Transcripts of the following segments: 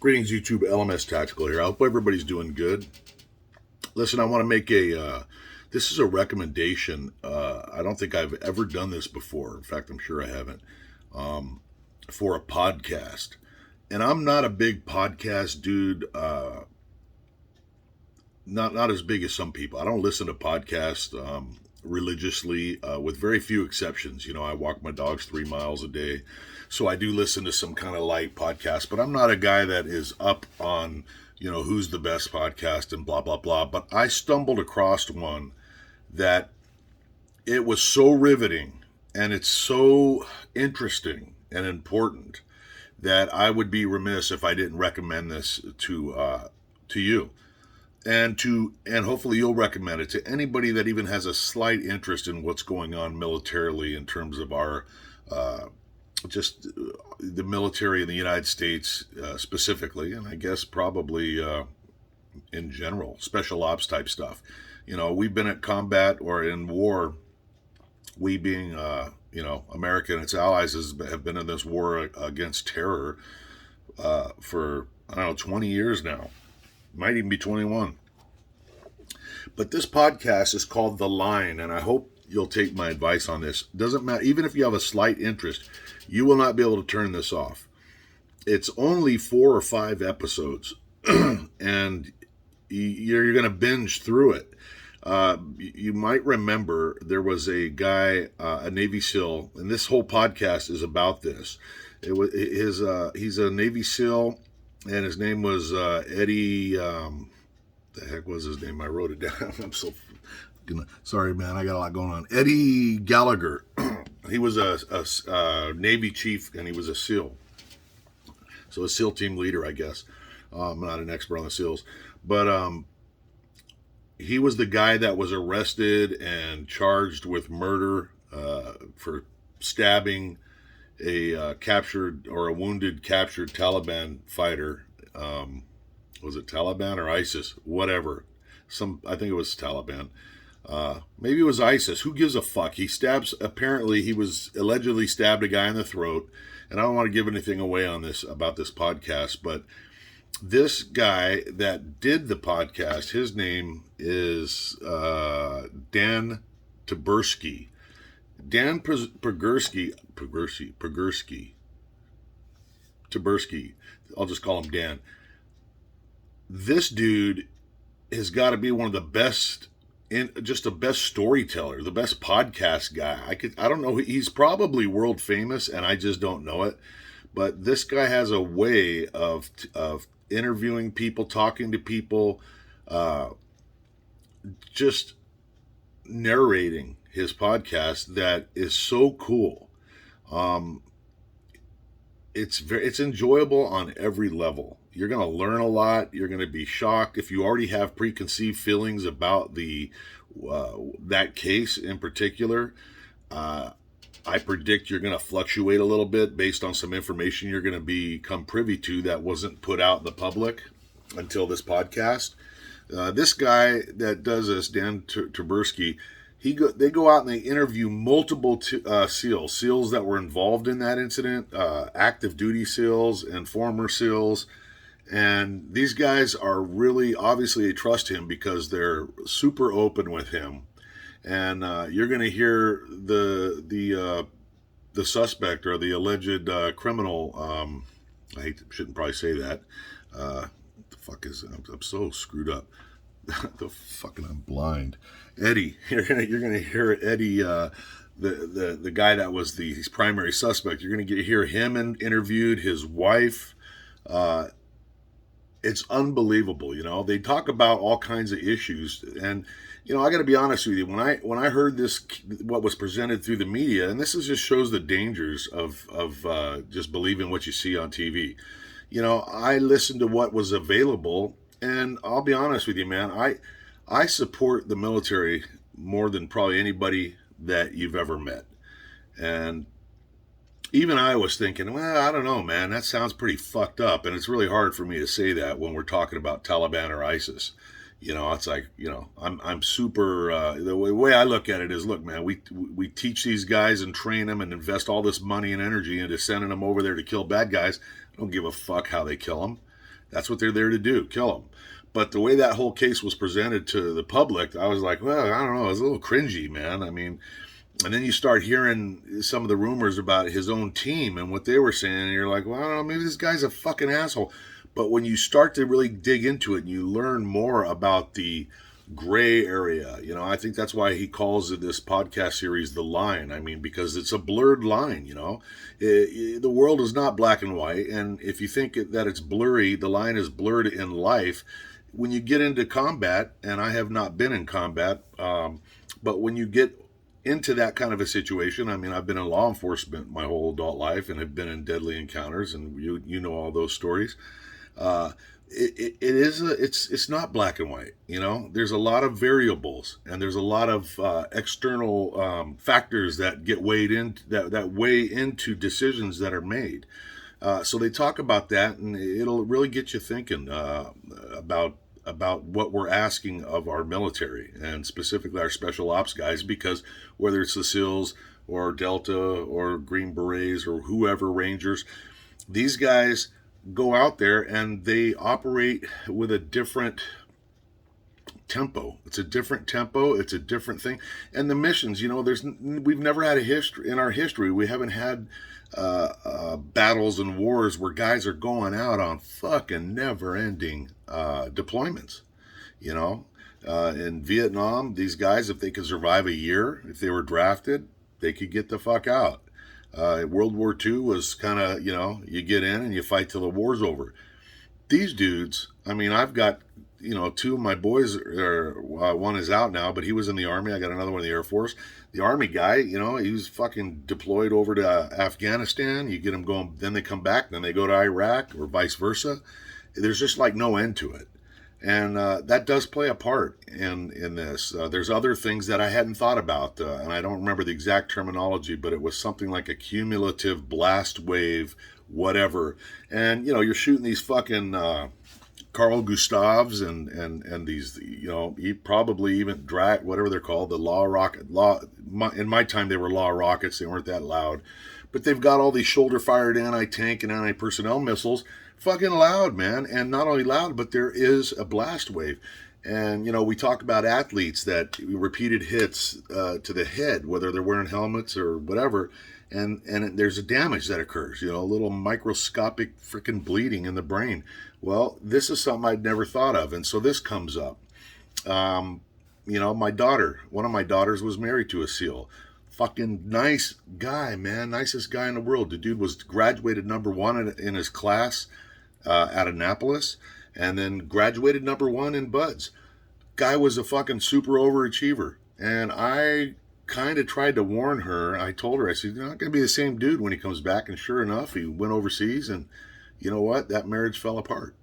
Greetings, YouTube. LMS Tactical here. I hope everybody's doing good. Listen, I want to make this is a recommendation. I don't think I've ever done this before. In fact, I'm sure I haven't, for a podcast. And I'm not a big podcast dude, not as big as some people. I don't listen to podcasts religiously, with very few exceptions. You know, I walk my dogs 3 miles a day, so I do listen to some kind of light podcast. But I'm not a guy that is up on, who's the best podcast and blah blah blah. But I stumbled across one that it was so riveting and it's so interesting and important that I would be remiss if I didn't recommend this to you, and hopefully you'll recommend it to anybody that even has a slight interest in what's going on militarily in terms of our just the military in the United States, specifically, and I guess probably in general, special ops type stuff. We've been at combat or in war. We being America and its allies have been in this war against terror for, I don't know, 20 years now. Might even be 21. But this podcast is called The Line, and I hope you'll take my advice on this. Doesn't matter, even if you have a slight interest, you will not be able to turn this off. It's only 4 or 5 episodes, and you're going to binge through it. You might remember there was a guy, a Navy SEAL, and this whole podcast is about this. He's a Navy SEAL, and his name was Eddie. The heck was his name? I wrote it down. I'm so sorry, man. I got a lot going on. Eddie Gallagher. He was a Navy chief, and he was a SEAL. So a SEAL team leader, I guess. I'm not an expert on the SEALs, but he was the guy that was arrested and charged with murder for stabbing a captured or a wounded captured Taliban fighter. Was it Taliban or ISIS? Whatever. I think it was Taliban. Maybe it was ISIS. Who gives a fuck? Apparently he was allegedly stabbed a guy in the throat. And I don't want to give anything away on this about this podcast, but this guy that did the podcast, his name is Dan Taberski. Dan Taberski. I'll just call him Dan. This dude has got to be one of the best, just the best storyteller, the best podcast guy. I don't know. He's probably world famous, and I just don't know it. But this guy has a way of interviewing people, talking to people, just narrating his podcast that is so cool. It's enjoyable on every level. You're going to learn a lot. You're going to be shocked if you already have preconceived feelings about that case in particular. I predict you're going to fluctuate a little bit based on some information you're going to become privy to that wasn't put out in the public until this podcast. This guy that does this, Dan Taberski, they go out and they interview multiple SEALs that were involved in that incident, active duty SEALs and former SEALs. And these guys are really, obviously they trust him because they're super open with him. And you're going to hear the suspect or the alleged criminal. Shouldn't probably say that. The fuck is I'm so screwed up. I'm blind. Eddie, you're gonna hear Eddie, the guy that was his primary suspect. You're gonna hear him interviewed, his wife. It's unbelievable. They talk about all kinds of issues, and I got to be honest with you. When I heard this, what was presented through the media, and this just shows the dangers of just believing what you see on TV. I listened to what was available, and I'll be honest with you, man. I support the military more than probably anybody that you've ever met, and even I was thinking, well, I don't know, man, that sounds pretty fucked up. And it's really hard for me to say that when we're talking about Taliban or ISIS. It's like, I'm super, the way I look at it is, look, man, we teach these guys and train them and invest all this money and energy into sending them over there to kill bad guys. I don't give a fuck how they kill them. That's what they're there to do, kill them. But the way that whole case was presented to the public, I was like, well, I don't know, it was a little cringy, man. I mean, and then you start hearing some of the rumors about his own team and what they were saying, and you're like, well, I don't know, maybe this guy's a fucking asshole. But when you start to really dig into it and you learn more about the gray area, I think that's why he calls it, this podcast series, The Line. I mean, because it's a blurred line, the world is not black and white. And if you think that it's blurry, the line is blurred in life. When you get into combat, and I have not been in combat, but when you get into that kind of a situation, I mean, I've been in law enforcement my whole adult life and have been in deadly encounters, and you know all those stories. It's not black and white. There's a lot of variables, and there's a lot of external factors that get weighed in, that weigh into decisions that are made. So they talk about that, and it'll really get you thinking about what we're asking of our military, and specifically our special ops guys, because whether it's the SEALs or Delta or Green Berets or whoever, Rangers, these guys go out there and they operate with a different tempo. It's a different tempo. It's a different thing. And the missions, we've never had a history in our history. We haven't had battles and wars where guys are going out on fucking never-ending deployments. In Vietnam, these guys, if they could survive a year, if they were drafted, they could get the fuck out. World War II was kind of, you get in and you fight till the war's over. These dudes, I mean, I've got, two of my boys, one is out now, but he was in the Army. I got another one in the Air Force. The Army guy, he was fucking deployed over to Afghanistan. You get them going, then they come back, then they go to Iraq, or vice versa. There's just like no end to it. And that does play a part in this. There's other things that I hadn't thought about, and I don't remember the exact terminology, but it was something like a cumulative blast wave, whatever. And, you're shooting these fucking Carl Gustavs and these, probably even whatever they're called, the in my time they were law rockets. They weren't that loud. But they've got all these shoulder-fired anti-tank and anti-personnel missiles. Fucking loud, man. And not only loud, but there is a blast wave. And, we talk about athletes that repeated hits to the head, whether they're wearing helmets or whatever, and there's a damage that occurs, a little microscopic freaking bleeding in the brain. Well, this is something I'd never thought of, and so this comes up. My daughter, one of my daughters was married to a SEAL. Fucking nice guy, man. Nicest guy in the world. The dude was graduated number one in his class at Annapolis, and then graduated number one in Buds. Guy was a fucking super overachiever. And I kind of tried to warn her. I told her, I said, you're not going to be the same dude when he comes back. And sure enough, he went overseas, and you know what? That marriage fell apart,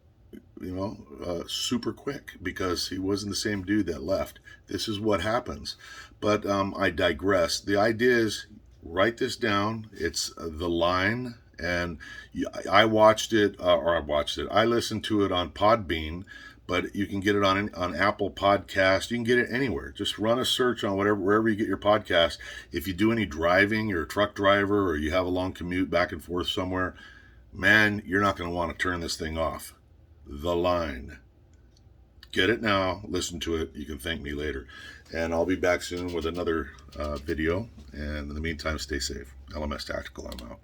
super quick, because he wasn't the same dude that left. This is what happens. But I digress. The idea is, write this down. It's The Line. And I watched it, I listened to it on Podbean, but you can get it on Apple Podcast. You can get it anywhere. Just run a search on wherever you get your podcast. If you do any driving, you're a truck driver, or you have a long commute back and forth somewhere, man, you're not going to want to turn this thing off. The Line. Get it now. Listen to it. You can thank me later. And I'll be back soon with another video. And in the meantime, stay safe. LMS Tactical, I'm out.